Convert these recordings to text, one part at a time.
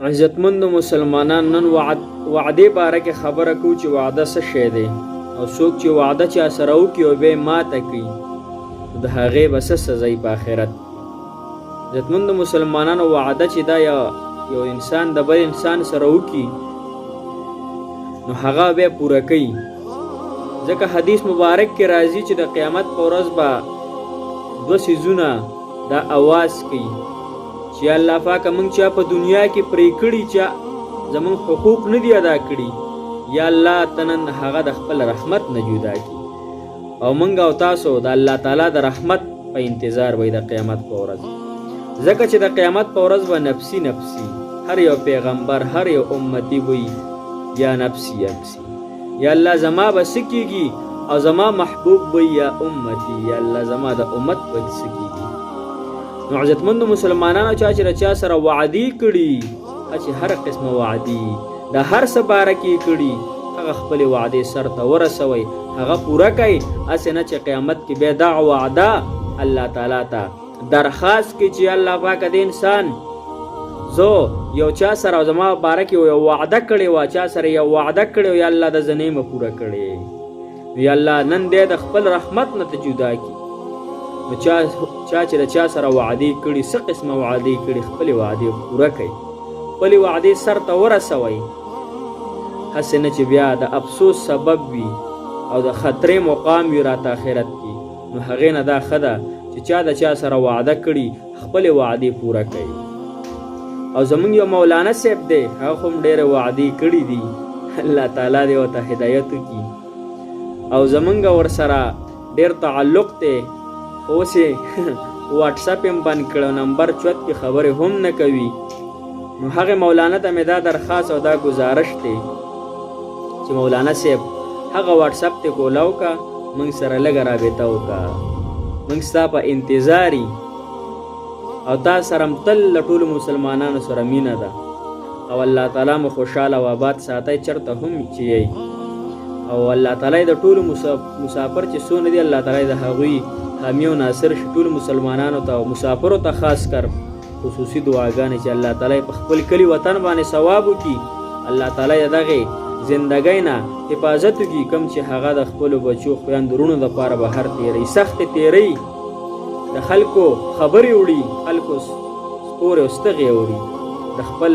عزتمندو مسلمانان نن وعدې باره کې خبره کوو چې وعده څه شی دی او څوک چې وعده چا سره وکړي او بیا یې ماته کړي د هغې به څه سزا په آخرت. عزتمندو مسلمانانو وعده چې دا یو انسان د بل انسان سره وکړي نو هغه بیا پوره کوي، ځکه حدیث مبارک کې راځي چې د قیامت په ورځ به دوه څیزونه دا اواز کوي چې الله پاکه موږ چا په دنیا کې پرې کړي چې زموږ حقوق نه دي ادا کړي، یا الله ته نن هغه د خپل رحمت نه جدا کړي او موږ او تاسو د الله تعالی د رحمت په انتظار وای د قیامت په ورځ. ځکه چې د قیامت په ورځ به نفسي نفسي هر یو پیغمبر هر یو امتی وای یا نفسي نفسي، یا الله زما به څه کېږي او زما محبوب وای یا امتی، یا الله زما د امت به څه کېږي. نو عزتمندو مسلمانانو چا چې چا سره وعدې کړي، چې هر قسمه وعدې د هر څه باره کې کړي، هغه خپلې وعدې سر ته ورسوئ، هغه پوره کوئ. هسې نه چې قیامت کې بیا دغه وعده الله تعالی ته درخواست کړي چې الله پاکه د انسان زه یو چا سره زما باره کې یو وعده کړې وه، چا سره یو وعده کړې یا الله د زه نه پوره کړې، یا الله نن دی د خپل رحمت نه ته جدا کړي. نو چا چې د چا سره وعدې کړي، څه قسمه وعدې کړي، خپلې وعدې پوره کوي، خپلې وعدې سر ته ورسوئ. هسې نه چې بیا د افسوس سبب وي او د خطرې مقام وي راته آخرت کې. نو هغې نه دا ښه ده چې چا د چا سره وعده کړي خپلې وعدې پوره کوي. او زمونږ یو مولانا صاحب دی، هغه خو هم ډېرې وعدې کړي دي، الله تعالی دې ورته هدایت وکړي او زمونږ ورسره ډېر تعلق دی. اوس یې واټساپ هم بند کړی، نمبر چوت کې خبرې هم نه کوي. نو هغې مولانا ته مې دا درخواست او دا گزارش دی چې مولانا صاحب هغه واټساپ ته کولاو کا موږ سره لږه رابطه وکړه، موږ ستا په انتظار او تا سره هم تل له ټولو مسلمانانو سره مینه ده او الله تعالی مو خوشحاله او آباد ساتئ چېرته هم چې یئ. او الله تعالی د ټولو مسافر چې څونه دي الله تعالی د هغوی حامی او ناصر شي. ټولو مسلمانانو ته او مسافرو ته خاص کر خصوصي دعاګانې چې الله تعالی په خپل کلي وطن باندې ثواب وکړي، الله تعالی د دغې زندګۍ نه حفاظت وکړي، کوم چې هغه د خپلو بچو خویندو وروڼو دپاره بهر تېروي، سختې تېروي، د خلکو خبرې وړي، خلکو سپورې او ستغې اوري، د خپل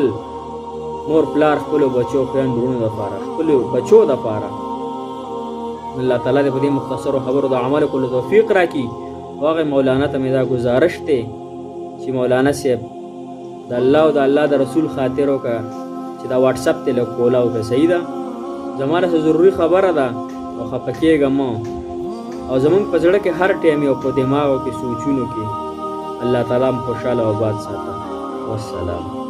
مور پلار خپلو بچو خویندو وروڼو دپاره خپلو بچو دپاره. الله تعالی دې په دې مختصرو خبرو د عمل کولو توفیق راکړي. او هغې مولانا ته مې دا ګزارش دی چې مولانا صاحب د الله او د الله د رسول خاطر وکړه چې دا واټساپ ته لږ کولا وکړه. صحیح ده، زما سره ضروري خبره ده او خفه کېږه مه. او زمونږ په زړه کې هر ټایم او په دماغو کې سوچونو کې الله تعالی هم خوشحاله او آباد ساته. والسلام.